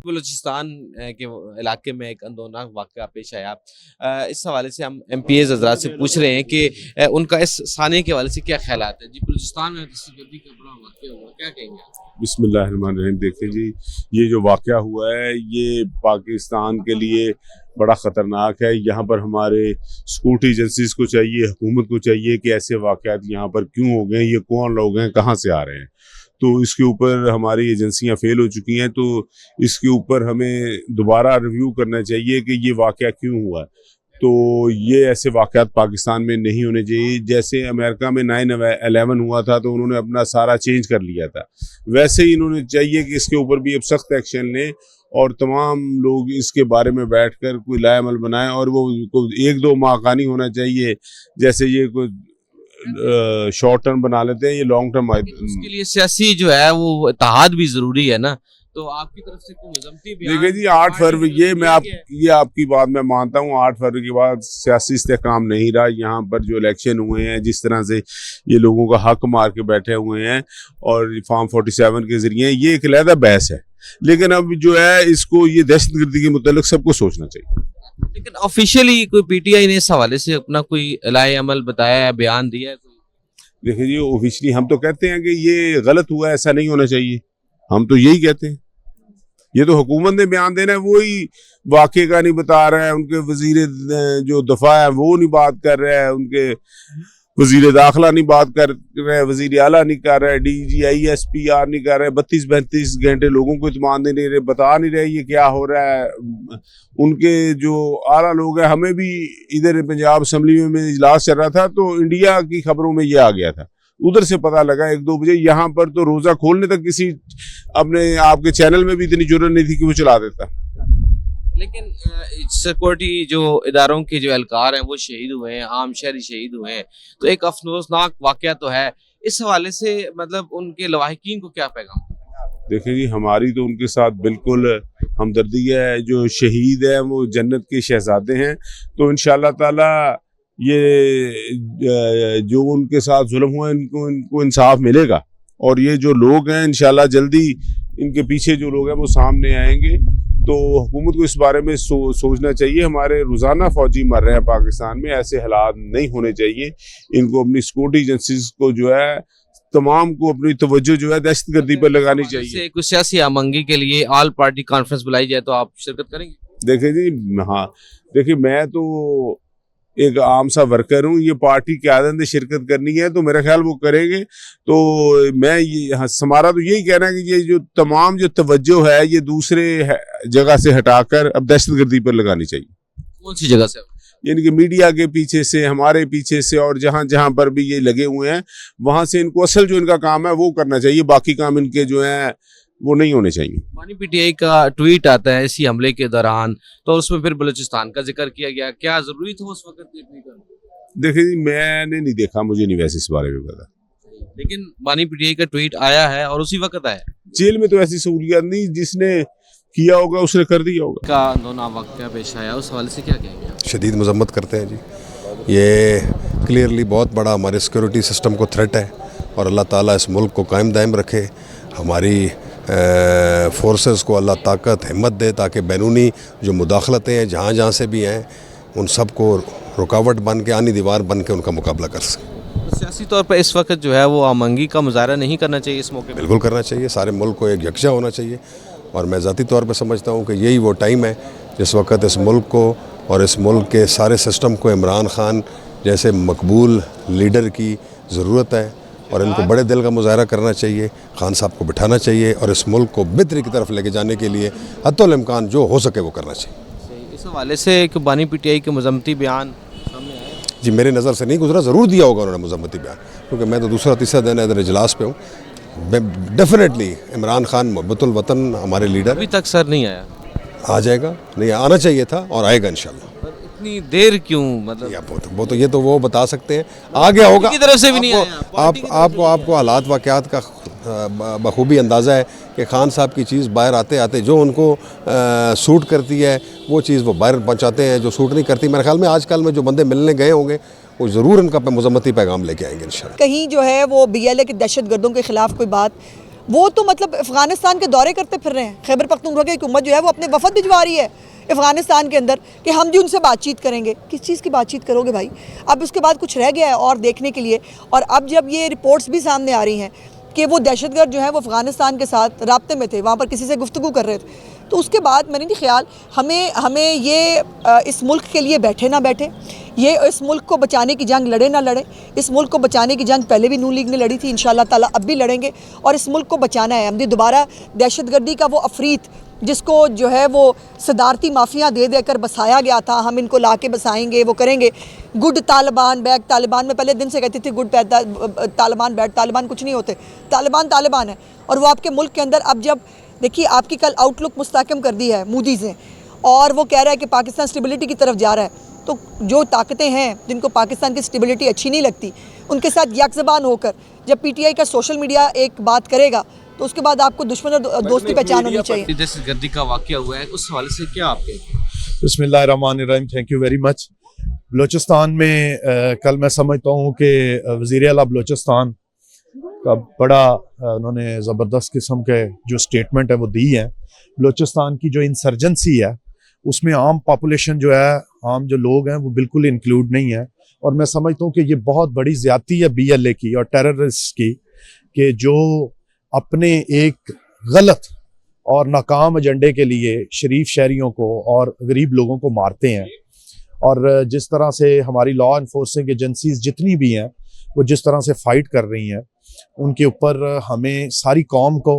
बलूचिस्तान के इलाके में एक अंदोनाक वाक़या पेश आया। इस हवाले से हम MPs हज़रात से पूछ रहे हैं कि उनका इस सानिया के हवाले से क्या ख्यालात है। जी, बलूचिस्तान में दहशतगर्दी का बड़ा वाक़या हुआ, क्या कहेंगे आप? बिस्मिल्लाहिर्रहमानिर्रहीम। देखिए जी, ये जो वाक़या हुआ है ये पाकिस्तान के लिए बड़ा ख़तरनाक है। यहाँ पर हमारे सिक्योरिटी एजेंसीज को चाहिए, हुकूमत को चाहिए कि ऐसे वाक़यात यहाँ पर क्यों हो गए, ये कौन लोग हैं, कहाँ से आ रहे हैं। तो इसके ऊपर हमारी एजेंसियाँ फेल हो चुकी हैं, तो इसके ऊपर हमें दोबारा रिव्यू करना चाहिए कि ये वाक़या क्यों हुआ। तो ये ऐसे वाक़यात पाकिस्तान में नहीं होने चाहिए। जैसे अमेरिका में 9/11 हुआ था तो उन्होंने अपना सारा चेंज कर लिया था, वैसे ही इन्होंने चाहिए कि इसके ऊपर भी अब सख्त एक्शन लें और तमाम लोग इसके बारे में बैठकर कोई लाएमल बनाएं। और वो 1-2 माह का नहीं होना चाहिए, जैसे ये कोई शॉर्ट टर्म बना लेते हैं, ये लॉन्ग टर्म। उसके लिए सियासी जो है वो इत्तेहाद भी ज़रूरी है ना, तो आपकी तरफ से कोई मज़म्मती बयान? देखिए जी, 8 फरवरी ये आपकी बात मैं मानता हूँ। 8 फरवरी के बाद सियासी इस्तेहकाम नहीं रहा। यहाँ पर जो इलेक्शन हुए हैं, जिस तरह से ये लोगों का हक मार के बैठे हुए हैं और फॉर्म 47 के जरिए, ये एक अलहदा बहस है। लेकिन अब जो है इसको ये दहशतगर्दी के मुतालिक सबको सोचना चाहिए। लेकिन ऑफिशियली कोई PTI ने इस हवाले से अपना कोई इलाही अमल बताया है, बयान दिया है? देखिए जी, ऑफिशियली हम तो कहते हैं कि ये गलत हुआ है, ऐसा नहीं होना चाहिए। हम तो यही कहते हैं। ये तो हुकूमत ने बयान देना है, वही वाक़े का नहीं बता रहा है। उनके वजीर जो दफा है वो नहीं बात कर रहा है, उनके वजीर दाखिला नहीं बात कर रहे हैं, वजीर आला नहीं कर रहा है, DG ISPR नहीं कर रहे, 32-32 घंटे लोगों को इत्मीनान नहीं रहे, बता नहीं रहे ये क्या हो रहा है। उनके जो आला लोग हैं, हमें भी इधर पंजाब असम्बली में इजलास चल रहा था तो इंडिया की खबरों में ये आ गया था, उधर से पता लगा 1-2 बजे। यहाँ पर तो रोजा खोलने तक किसी अपने आपके चैनल में भी इतनी जरूरत नहीं थी कि वो चला देता। लेकिन सिक्योरिटी जो इदारों के जो एहलकार हैं वो शहीद हुए हैं, आम शहरी शहीद हुए हैं, तो एक अफसोसनाक वाक़या तो है। इस हवाले से मतलब उनके लवाहिकीन को क्या पैगाम? देखिए जी, हमारी तो उनके साथ बिल्कुल हमदर्दी है। जो शहीद है वो जन्नत के शहजादे हैं, तो इंशाअल्लाह ताला ये जो उनके साथ जुल्म हुआ इनको इंसाफ मिलेगा। और ये जो लोग हैं इंशाअल्लाह जल्दी इनके पीछे जो लोग हैं वो सामने आएंगे। तो हुकूमत को इस बारे में सोचना चाहिए। हमारे रोज़ाना फौजी मर रहे हैं पाकिस्तान में, ऐसे हालात नहीं होने चाहिए। इनको अपनी सिक्योरिटी एजेंसीज को जो है तमाम को अपनी तवज्जो जो है दहशतगर्दी पर लगानी चाहिए। कुछ सियासी आमंगी के लिए ऑल पार्टी कॉन्फ्रेंस बुलाई जाए तो आप शिरकत करेंगे? देखिए जी, हाँ, देखिए मैं तो एक आम सा वर्कर हूँ। ये पार्टी की आदत है शिरकत करनी है तो मेरा ख्याल वो करेंगे। तो मैं ये हमारा तो यही कहना है कि ये जो तमाम जो तवज्जो है ये दूसरे जगह से हटाकर अब दहशतगर्दी पर लगानी चाहिए। कौन सी जगह से? यानी कि मीडिया के पीछे से, हमारे पीछे से, और जहाँ जहाँ पर भी ये लगे हुए हैं वहाँ से इनको असल जो इनका काम है वो करना चाहिए। बाकी काम इनके जो है वो नहीं होने चाहिए। बानी PTI का ट्वीट आता है इसी हमले के दौरान, तो उसमें फिर बलूचिस्तान का जिक्र किया गया, क्या जरूरी था उस वक्त ये ट्वीट करना? देखिए जी, मैंने नहीं देखा, मुझे नहीं वैसे इस बारे में पता। लेकिन बानी PTI का ट्वीट आया है और उसी वक्त आया। जेल में तो ऐसी सहूलियत नहीं, जिसने किया होगा उसने कर दिया होगा। का अंदोनाक वाक़या पेश आया, उस हवाले से क्या कहेंगे? शदीद मजम्मत करते हैं जी। ये क्लियरली बहुत बड़ा हमारे सिक्योरिटी सिस्टम को थ्रेट है और अल्लाह ताला इस मुल्क को कायम दायम रखे। हमारी फोर्सेस को अल्लाह ताकत हिम्मत दे ताकि बैरूनी जो मुदाखलतें हैं जहाँ जहाँ से भी हैं उन सब को रुकावट बन के, आनी दीवार बन के उनका मुकाबला कर सकें। सियासी तौर पर इस वक्त जो है वो आमंगी का मुजाहरा नहीं करना चाहिए इस मौके पर? बिल्कुल करना चाहिए। सारे मुल्क को एक यकजा होना चाहिए और मैं ज़ाती तौर पर समझता हूँ कि यही वो टाइम है जिस वक्त इस मुल्क को और इस मुल्क के सारे सिस्टम को इमरान खान जैसे मकबूल लीडर की ज़रूरत है और इनको बड़े दिल का मुजाहरा करना चाहिए। खान साहब को बिठाना चाहिए और इस मुल्क को बेहतरी की तरफ लेके जाने के लिए हत्तुल इम्कान जो हो सके वो करना चाहिए। इस हवाले से एक बानी PTI के मजम्मती बयान सामने आया? जी, मेरे नज़र से नहीं गुजरा, ज़रूर दिया होगा उन्होंने मजम्मती बयान, क्योंकि मैं तो दूसरा तीसरा दिन इधर इजलास पे हूँ। डेफिनेटली इमरान खान मोहब्बतुल वतन हमारे लीडर। अभी तक सर नहीं आया? आ जाएगा, नहीं आना चाहिए था और आएगा इंशाल्लाह। इतनी देर क्यों? मतलब वो बता सकते हैं, आ गया होगा। की तरफ से भी नहीं आया। आपको हालात वाक़यात का बखूबी अंदाज़ा है कि खान साहब की चीज़ बाहर आते आते जो उनको सूट करती है वो चीज़ वो बाहर पहुँचाते हैं, जो सूट नहीं करती। मेरे ख्याल में आजकल में जो बंदे मिलने गए होंगे वो ज़रूर इनका मजम्मती पैगाम लेके आएंगे इंशाल्लाह। कहीं जो है वो BLA के दहशत गर्दों के ख़िलाफ़ कोई बात वो तो मतलब अफ़गानिस्तान के दौरे करते फिर रहे हैं। खैबर पख्तूनख्वा की हुकूमत जो है वो अपने वफद भिजवा रही है अफ़गानिस्तान के अंदर कि हम जी उनसे बातचीत करेंगे। किस चीज़ की बातचीत करोगे भाई? अब उसके बाद कुछ रह गया है और देखने के लिए? और अब जब ये रिपोर्ट्स भी सामने आ रही हैं कि वो दहशतगर्द जो है वो अफ़गानिस्तान के साथ राब्ते में थे, वहाँ पर किसी से गुफ्तगू कर रहे थे, तो उसके बाद मेरे नहीं ख्याल हमें ये इस मुल्क के लिए बैठे ना बैठे, ये इस मुल्क को बचाने की जंग लड़े ना लड़े। इस मुल्क को बचाने की जंग पहले भी नून लीग ने लड़ी थी, इंशाअल्लाह ताला अब भी लड़ेंगे और इस मुल्क को बचाना है। हमने दोबारा दहशतगर्दी का वो अफरीत जिसको जो है वो सदारती माफिया दे देकर बसाया गया था, हम इनको ला के बसाएंगे, वो करेंगे। गुड तालिबान बैड तालिबान में पहले दिन से कहती थी गुड तालिबान बैड तालिबान कुछ नहीं होते, तालिबान तालिबान है। और वो आपके मुल्क के अंदर अब जब देखिए आपकी कल आउटलुक मुस्तहकम कर दी है मूडीज़ ने और वो कह रहा है कि पाकिस्तान स्टेबिलिटी की तरफ जा रहा है, तो जो ताकतें हैं जिनको पाकिस्तान की स्टेबिलिटी अच्छी नहीं लगती उनके साथ यकज़बान होकर जब पीटीआई का सोशल मीडिया एक बात करेगा तो उसके बाद आपको दुश्मन और दोस्त की पहचान होनी चाहिए। दहशतगर्दी का वाकया हुआ है, उस हवाले से क्या आप कहेंगे? बिस्मिल्लाहिर्रहमानिर्रहीम, thank you very much. Balochistan में कल मैं समझता हूँ कि वज़ीर आला बलूचिस्तान का बड़ा उन्होंने ज़बरदस्त किस्म के जो स्टेटमेंट है वो दी है। बलूचिस्तान की जो इंसर्जेंसी है उसमें आम पॉपुलेशन जो है, आम जो लोग हैं वो बिल्कुल इंक्लूड नहीं है। और मैं समझता हूँ कि ये बहुत बड़ी ज़्यादती है BLA की और टेररिस्ट की कि जो अपने एक गलत और नाकाम एजेंडे के लिए शरीफ शहरियों को और गरीब लोगों को मारते हैं। और जिस तरह से हमारी लॉ इन्फोर्सिंग एजेंसीज जितनी भी हैं वो जिस तरह से फाइट कर रही हैं, उनके ऊपर हमें सारी कौम को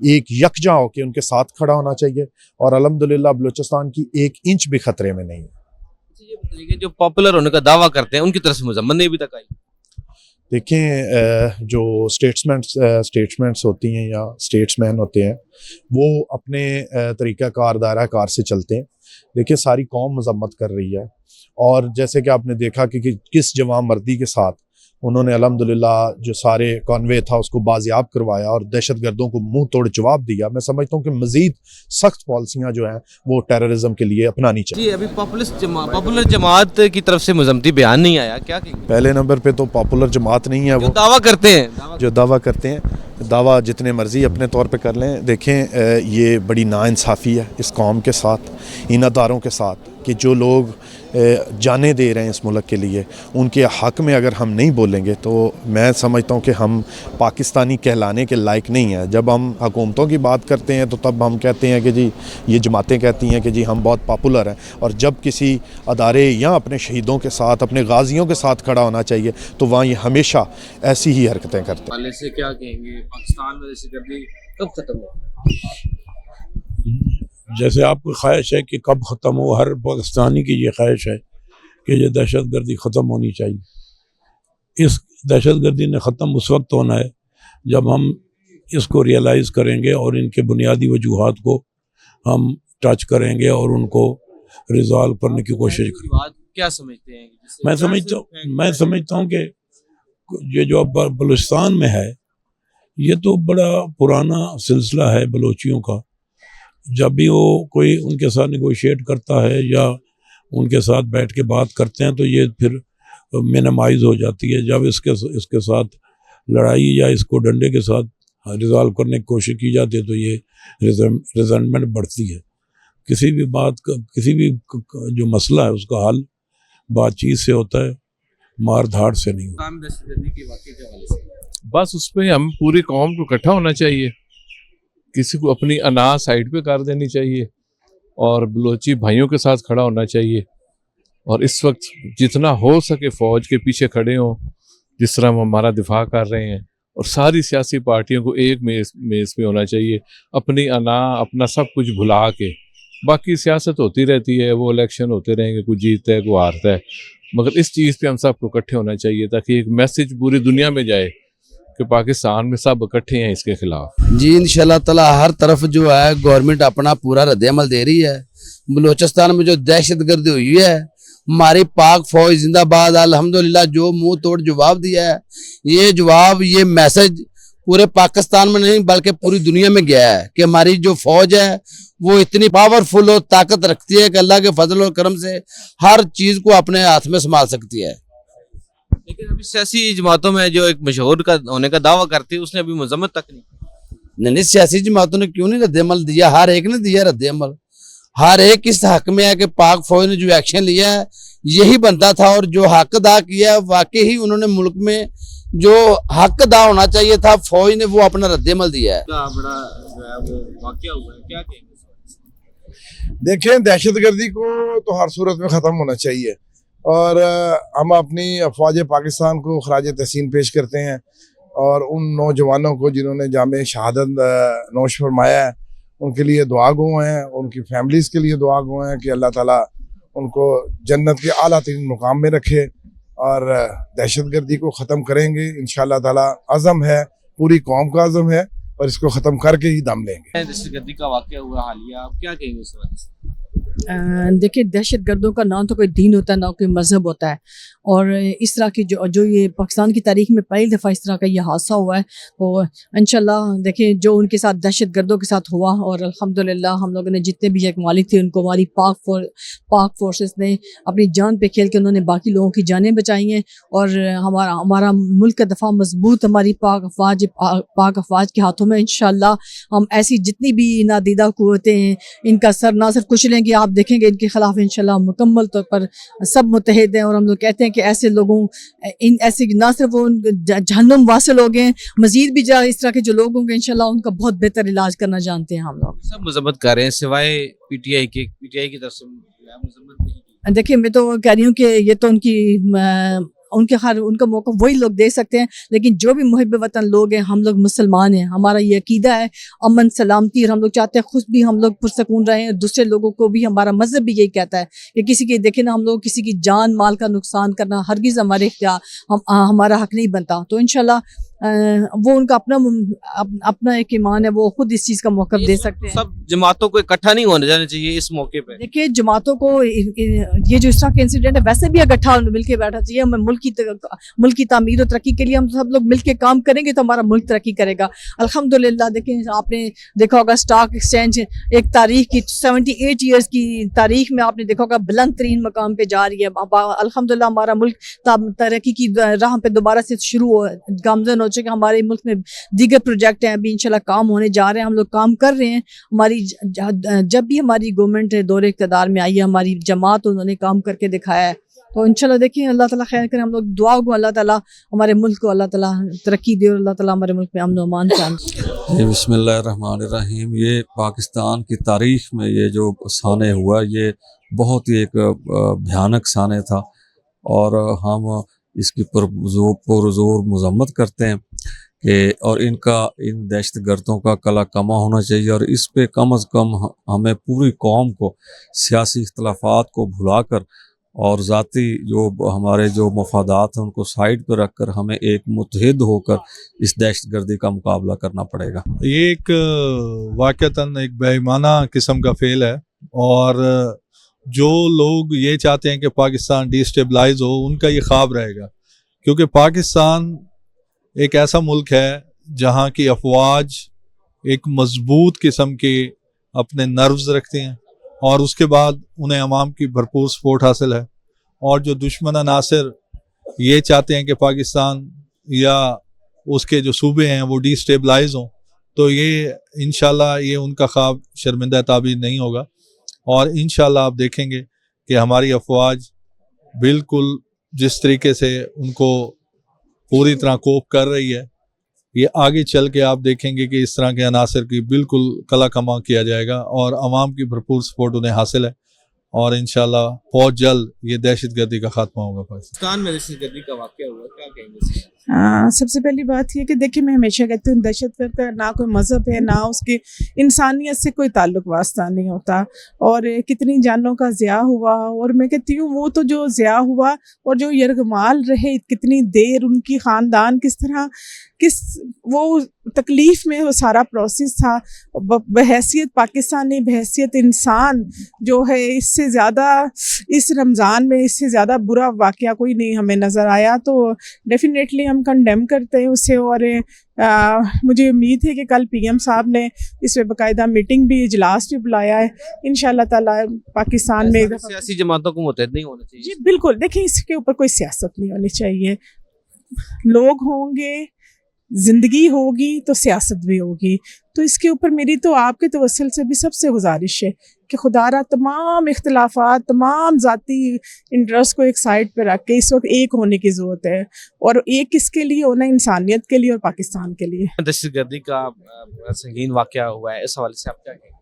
एक यकजा होकर उनके साथ खड़ा होना चाहिए। और अल्हम्दुलिल्लाह बलूचिस्तान की 1 इंच भी खतरे में नहीं है। ये बताइए जो पॉपुलर होने का दावा करते हैं उनकी तरफ से मजम्मत नहीं अभी तक आई? देखें, जो स्टेट्समेंट्स होती हैं या स्टेट्समैन होते हैं वो अपने तरीक़ाकार दायरा कार से चलते हैं। देखिए, सारी कौम मजम्मत कर रही है और जैसे कि आपने देखा कि किस जवां मर्दी के साथ उन्होंने अल्हम्दुलिल्लाह जो सारे कॉन्वे था उसको बाजियाब करवाया और दहशतगर्दों को मुंह तोड़ जवाब दिया। मैं समझता हूँ कि मजीद सख्त पॉलिसियाँ जो हैं वो टेररिज्म के लिए अपनानी चाहिए। जी, अभी पॉपुलर जमात की तरफ से मुज़म्मती बयान नहीं आया, क्या कहेंगे? पहले नंबर पे तो पॉपुलर जमात नहीं है वो, दावा करते हैं जो दावा करते हैं, दावा जितने मर्जी अपने तौर पे कर लें। देखें, ये बड़ी नाइंसाफ़ी है इस कौम के साथ, इन अदारों के साथ कि जो लोग जाने दे रहे हैं इस मुल्क के लिए, उनके हक़ में अगर हम नहीं बोलेंगे तो मैं समझता हूँ कि हम पाकिस्तानी कहलाने के लायक नहीं हैं। जब हम हुकूमतों की बात करते हैं तो तब हम कहते हैं कि जी ये जमातें कहती हैं कि जी हम बहुत पॉपुलर हैं, और जब किसी अदारे या अपने शहीदों के साथ, अपने गाजियों के साथ खड़ा होना चाहिए तो वहाँ ये हमेशा ऐसी ही हरकतें करते हैं। से क्या कहेंगे, पाकिस्तान में दहशतगर्दी कब खत्म हो? जैसे आपकी ख्वाहिश है कि कब ख़त्म हो, हर पाकिस्तानी की ये ख्वाहिश है कि ये दहशतगर्दी ख़त्म होनी चाहिए। इस दहशतगर्दी ने ख़त्म उस वक्त होना है जब हम इसको रियलाइज़ करेंगे और इनके बुनियादी वजूहात को हम टच करेंगे और उनको रिजॉल्व करने की कोशिश करेंगे। क्या समझते हैं? मैं समझता हूँ कि ये जो अब बलूचिस्तान में है ये तो बड़ा पुराना सिलसिला है बलोचियों का। जब भी वो कोई उनके साथ नेगोशिएट करता है या उनके साथ बैठ के बात करते हैं तो ये फिर मिनिमाइज हो जाती है। जब इसके साथ लड़ाई या इसको डंडे के साथ रिजॉल्व करने की कोशिश की जाती है तो ये रिजल्टमेंट बढ़ती है। किसी भी जो मसला है उसका हल बातचीत से होता है, मार धाड़ से नहीं होता। बस उस पर हम पूरी कौम को इकट्ठा होना चाहिए, किसी को अपनी अना साइड पे कर देनी चाहिए और बलोची भाइयों के साथ खड़ा होना चाहिए। और इस वक्त जितना हो सके फ़ौज के पीछे खड़े हों, जिस तरह हम हमारा दिफा कर रहे हैं, और सारी सियासी पार्टियों को एक मेज़ पे होना चाहिए, अपनी अना अपना सब कुछ भुला के। बाकी सियासत होती रहती है, वो इलेक्शन होते रहेंगे, कोई जीतता है कोई हारता है, मगर इस चीज़ पे हम सबको इकट्ठे होना चाहिए ताकि एक मैसेज पूरी दुनिया में जाए कि पाकिस्तान में सब इकट्ठे हैं इसके खिलाफ। जी इंशाल्लाह ताला हर तरफ जो है गवर्नमेंट अपना पूरा रद्द-ए-अमल दे रही है। बलूचिस्तान में जो दहशतगर्दी हुई है, हमारी पाक फौज जिंदाबाद, अल्हम्दुलिल्लाह जो मुंह तोड़ जवाब दिया है, ये जवाब, ये मैसेज पूरे पाकिस्तान में नहीं बल्कि पूरी दुनिया में गया है कि हमारी जो फौज है वो इतनी पावरफुल और ताकत रखती है कि अल्लाह के फजल और करम से हर चीज को अपने हाथ में संभाल सकती है। लेकिन अभी सियासी जमातों में जो एक मशहूर का होने का दावा करती है उसने अभी मजम्मत तक नहीं। नहीं, सियासी जमातों ने क्यों नहीं रद्द-ए-अमल दिया? हर एक ने दिया रद्द-ए-अमल। हर एक इस हक में है कि पाक फौज ने जो एक्शन लिया है यही बनता था, और जो हक अदा किया है वाकई ही उन्होंने मुल्क में जो हक अदा होना चाहिए था फौज ने वो अपना रद्द-ए-अमल दिया है। बड़ा जो है वो वाकया हुआ है, क्या कहेंगे? देखें, दहशतगर्दी को तो हर सूरत में ख़त्म होना चाहिए, और हम अपनी अफवाज पाकिस्तान को खराज तहसीन पेश करते हैं, और उन नौजवानों को जिन्होंने जामे शहादत नोश फरमाया है उनके लिए दुआ गो हैं, उनकी फैमिलीज़ के लिए दुआ गो हैं कि अल्लाह ताला उनको जन्नत के आला तरीन मुकाम में रखे, और दहशतगर्दी को ख़त्म करेंगे इंशाअल्लाह ताला। अज़म है, पूरी कौम का अज़म है, और इसको ख़त्म करके ही दम लेंगे। दहशतगर्दी का वाकया हुआ हालिया, आप क्या कहेंगे इस बारे में? देखिए, दहशत गर्दों का ना तो कोई दीन होता है ना कोई मज़हब होता है, और इस तरह की जो ये पाकिस्तान की तारीख में पहली दफ़ा इस तरह का ये हादसा हुआ है, तो इंशाल्लाह देखिए जो उनके साथ दहशत गर्दों के साथ हुआ, और अल्हम्दुलिल्लाह हम लोगों ने जितने भी एक मालिक थे उनको हमारी पाक फोर्सेस ने अपनी जान पे खेल के उन्होंने बाकी लोगों की जानें बचाई हैं, और हमारा मुल्क का दफ़ा मजबूत हमारी पाक अफवाज के हाथों में। इंशाल्लाह हम ऐसी जितनी भी नादीदा कुव्वतें हैं इनका सर ना सिर्फ कुछ लेंगे, आप देखेंगे इनके खिलाफ इंशाल्लाह मुकम्मल तौर पर सब मुत्तहिद हैं, और हम लोग कहते हैं कि ऐसे लोगों ऐसे ना सिर्फ वो जहन्नुम वासिल हो गए, मजीद भी इस तरह के जो लोग होंगे इंशाल्लाह उनका बहुत बेहतर इलाज करना जानते हैं हम लोग। सब मजम्मत कर रहे हैं सिवाय पीटीआई की तरफ से मजम्मत नहीं की। देखिए, मैं तो कह रही हूँ कि ये तो उनका मौका वही लोग दे सकते हैं, लेकिन जो भी मुहिब वतन लोग हैं, हम लोग मुसलमान हैं, हमारा ये अकीदा है अमन सलामती, और हम लोग चाहते हैं खुद भी हम लोग पुरसकून रहें, दूसरे लोगों को भी हमारा मज़हब भी यही कहता है कि किसी की देखे ना हम लोग किसी की जान माल का नुकसान करना हरगिज़ हमारा हक नहीं बनता। तो इंशाल्लाह वो उनका अपना एक ईमान है, वो खुद इस चीज़ का मौक़िफ़ दे सकते हैं। सब जमातों को इकट्ठा नहीं होने जाना चाहिए इस मौके पे। देखिए, जमातों को ये जो इस तरह के इंसिडेंट है वैसे भी इकट्ठा मिलकर बैठा चाहिए। हमें मुल्क की तामीर और तरक्की के लिए हम सब लोग मिलकर काम करेंगे तो हमारा मुल्क तरक्की करेगा। अल्हम्दुलिल्लाह, देखें आपने देखा होगा स्टॉक एक्सचेंज एक तारीख की 78 ईयर्स की तारीख में आपने देखा होगा बुलंद तरीन मकाम पे जा रही है। अल्हम्दुलिल्लाह हमारा मुल्क तरक्की की राह पे दोबारा से शुरू गामजन हो चुके। हमारे मुल्क में दीगर प्रोजेक्ट हैं, अभी इंशाल्लाह काम होने जा रहे हैं, हम लोग काम कर रहे हैं। जब भी हमारी गवर्नमेंट दौरे इक़्तिदार में आई है, हमारी जमात उन्होंने काम करके दिखाया है। तो इंशाल्लाह देखिए अल्लाह ताला खैर करे, हम लोग दुआ को अल्लाह ताला हमारे मुल्क को अल्लाह ताला तरक्की दे, और अल्लाह ताला हमारे मुल्क में अमन अमान कायम। बिस्मिल्लाहिर्रहमानिर्रहीम। ये पाकिस्तान की तारीख़ में ये जो साने हुआ ये बहुत ही एक भयानक साने था, और हम इसकी पुरज़ोर मज़म्मत करते हैं कि और इन दहशतगर्दों का कला कमा होना चाहिए, और इस पे कम अज़ कम हमें पूरी कौम को सियासी इख्तलाफात को भुलाकर और ज़ाती जो हमारे जो मफादात हैं उनको साइड पर रख कर हमें एक मुत्तहिद होकर इस दहशतगर्दी का मुकाबला करना पड़ेगा। ये एक वाक़तन एक बेईमाना किस्म का फेल है, और जो लोग ये चाहते हैं कि पाकिस्तान डिस्टेबलाइज हो उनका ये ख्वाब रहेगा, क्योंकि पाकिस्तान एक ऐसा मुल्क है जहाँ की अफवाज एक मजबूत किस्म के अपने नर्व्स रखते हैं, और उसके बाद उन्हें अवाम की भरपूर सपोर्ट हासिल है। और जो दुश्मन अनासर ये चाहते हैं कि पाकिस्तान या उसके जो सूबे हैं वो डिस्टेबलाइज हों, तो ये इंशाल्लाह ये उनका ख्वाब शर्मिंदा ताबीर नहीं होगा। और इंशाल्लाह आप देखेंगे कि हमारी अफवाज बिल्कुल जिस तरीके से उनको पूरी तरह कोप कर रही है, ये आगे चल के आप देखेंगे कि इस तरह के अनासर की बिल्कुल कला कमा किया जाएगा, और अवाम की भरपूर सपोर्ट उन्हें हासिल है, और इंशाल्लाह बहुत जल्द ये दहशतगर्दी का खात्मा होगा। पाकिस्तान में दहशतगर्दी का वाक़या हुआ, क्या कहेंगे? सबसे पहली बात ये कि देखिए, मैं हमेशा कहती हूँ दहशतगर्द का ना कोई मज़हब है, ना उसकी इंसानियत से कोई ताल्लुक वास्ता नहीं होता, और कितनी जानों का ज़िया हुआ, और मैं कहती हूँ वो तो जो ज़िया हुआ और जो यरगमाल रहे कितनी देर, उनकी ख़ानदान किस वो तकलीफ़ में वो सारा प्रोसेस था, बहैसियत पाकिस्तानी, बहैसियत इंसान जो है, इससे ज़्यादा इस रमज़ान में इससे ज़्यादा बुरा वाक़या कोई नहीं हमें नज़र आया। तो डेफिनेटली हम कंडेम करते हैं उसे, और मुझे उम्मीद है कि कल पीएम साहब ने इस पर बाकायदा मीटिंग भी, इजलास भी बुलाया है। इंशाल्लाह ताला पाकिस्तान में सियासी जमातों को मुतहद नहीं होना चाहिए। जी बिल्कुल, देखिए इसके ऊपर कोई सियासत नहीं होनी चाहिए। लोग होंगे ज़िंदगी होगी तो सियासत भी होगी। तो इसके ऊपर मेरी तो आपके तवस्सुल से भी सबसे गुजारिश है कि खुदारा तमाम इख्तिलाफात, तमाम ज़ाती इंटरेस्ट को एक साइड पे रख के इस वक्त एक होने की ज़रूरत है, और एक किसके लिए होना, इंसानियत के लिए और पाकिस्तान के लिए। दहशतगर्दी का संगीन वाकया हुआ है, इस हवाले से आप क्या कहेंगे?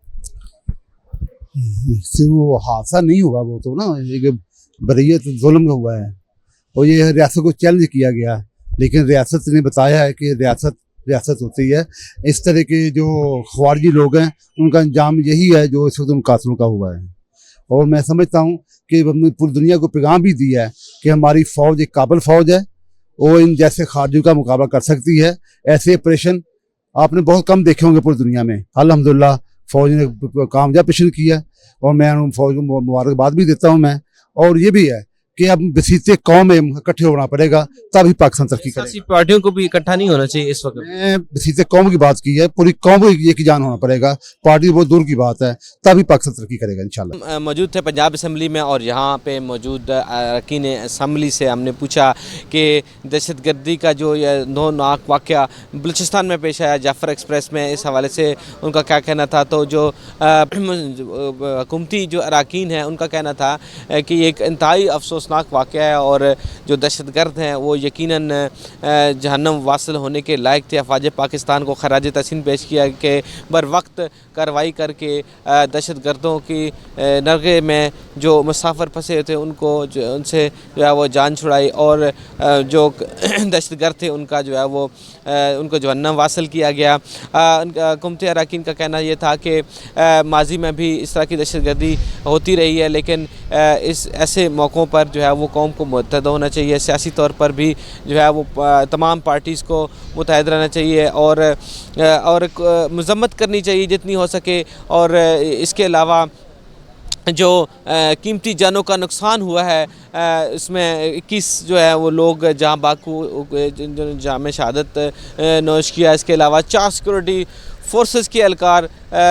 सिर्फ वो हादसा नहीं हुआ, वो तो ना एक बरियत जुल्म हुआ है, और ये रियासत को चैलेंज किया गया, लेकिन रियासत ने बताया है कि रियासत होती है। इस तरह के जो ख्वारिजी लोग हैं उनका अंजाम यही है जो इस वक्त उन कातिलों का हुआ है। और मैं समझता हूँ कि हमने पूरी दुनिया को पैगाम भी दिया है कि हमारी फ़ौज एक काबिल फ़ौज है, वो इन जैसे खारजियों का मुकाबला कर सकती है। ऐसे ऑपरेशन आपने बहुत कम देखे होंगे पूरी दुनिया में। अल्हम्दुलिल्लाह फ़ौज ने कामयाब ऑपरेशन किया, और मैं फ़ौज को मुबारकबाद भी देता हूँ मैं। और ये भी है कि अब बसीते कौम में इकट्ठे होना पड़ेगा, तभी पाकिस्तान तरक्की करेगा। सियासी पार्टियों को भी इकट्ठा नहीं होना चाहिए इस वक्त। मैं बसीते कौम की बात की है, पूरी कौम को एक ही जान होना पड़ेगा, पार्टी बहुत दूर की बात है, तभी पाकिस्तान तरक्की करेगा इंशाल्लाह। मौजूद थे पंजाब असम्बली में, और यहाँ पे मौजूद अरकान असम्बली से हमने पूछा कि दहशतगर्दी का जो ये नौनाक वाक़या बलूचिस्तान में पेश आया जाफ़र एक्सप्रेस में, इस हवाले से उनका क्या कहना था। तो जो हुकूमती जो अरकान हैं उनका कहना था कि ये एक इंतहाई अफसोसनाक वाक़या है, और जो दहशतगर्द हैं वो यकीनन जहन्नम वासिल होने के लायक थे। अफ़वाज पाकिस्तान को खराज तहसीन पेश किया कि बर वक्त कार्रवाई करके दहशतगर्दों की नरगे में जो मुसाफिर फंसे थे उनको उनसे जो है वो जान छुड़ाई, और जो दहशतगर्द थे उनका जो है वो उनको जहन्नम वासिल किया गया। हुकूमती अरकान का कहना ये था कि माजी में भी इस तरह की दहशतगर्दी होती रही है, लेकिन इस ऐसे मौक़ों पर जो है वो कौम को मुत्तहद होना चाहिए। सियासी तौर पर भी जो है वो तमाम पार्टीज़ को मुत्तहद रहना चाहिए, और मज़म्मत करनी चाहिए जितनी हो सके। और इसके अलावा जो कीमती जानों का नुकसान हुआ है, इसमें 21 जो है वो लोग जहाँ बाकू जाम शहादत नोश किया। इसके अलावा 4 सिक्योरिटी फोर्सेस के एहलकार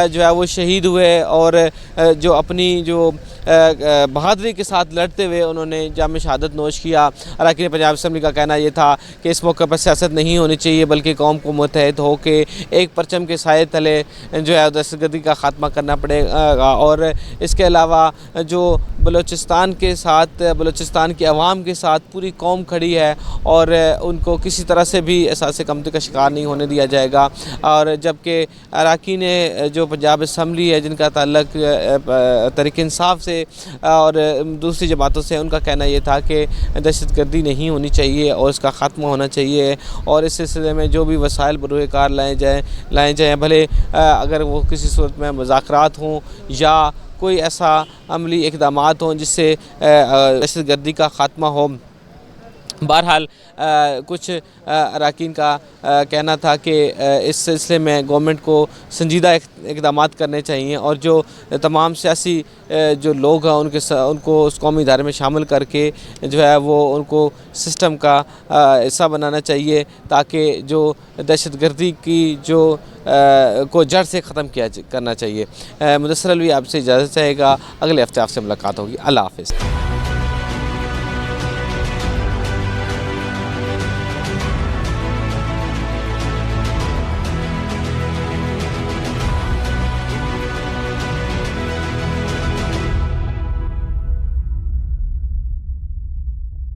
जो है वो शहीद हुए, और जो अपनी जो बहादुरी के साथ लड़ते हुए उन्होंने जाम शहादत नोश किया। अरकान पंजाब असम्बली का कहना ये था कि इस मौके पर सियासत नहीं होनी चाहिए, बल्कि कौम को मुत्तहद हो के एक परचम के साए तले जो है दहशतगर्दी का ख़ात्मा करना पड़ेगा। और इसके अलावा जो बलूचिस्तान के साथ, बलूचिस्तान की आवाम के साथ पूरी कौम खड़ी है, और उनको किसी तरह से भी एहसास कमती का शिकार नहीं होने दिया जाएगा। और जबकि अरकान जो पंजाब असम्बली है जिनका ताल्लुक तहरीक इंसाफ से और दूसरी जमातों से, उनका कहना ये था कि दहशतगर्दी नहीं होनी चाहिए और इसका ख़ात्मा होना चाहिए, और इस सिलसिले में जो भी वसाइल बरूए कार लाए जाएँ, भले अगर वो किसी सूरत में मुज़ाकरात हों या कोई ऐसा अमली इक़दामात हों जिससे दहशतगर्दी का ख़ात्मा हो। बहरहाल कुछ अरकान का कहना था कि इस सिलसिले में गवर्नमेंट को संजीदा इक़दामात करने चाहिए, और जो तमाम सियासी जो लोग हैं उनको उस कौमी इदारे में शामिल करके जो है वो उनको सिस्टम का हिस्सा बनाना चाहिए, ताकि जो दहशतगर्दी की जो को जड़ से ख़त्म करना चाहिए। मुदस्सर अलवी आपसे इजाज़त चाहेगा, अगले हफ्ते आपसे मुलाकात होगी। अल्लाह हाफ़िज़।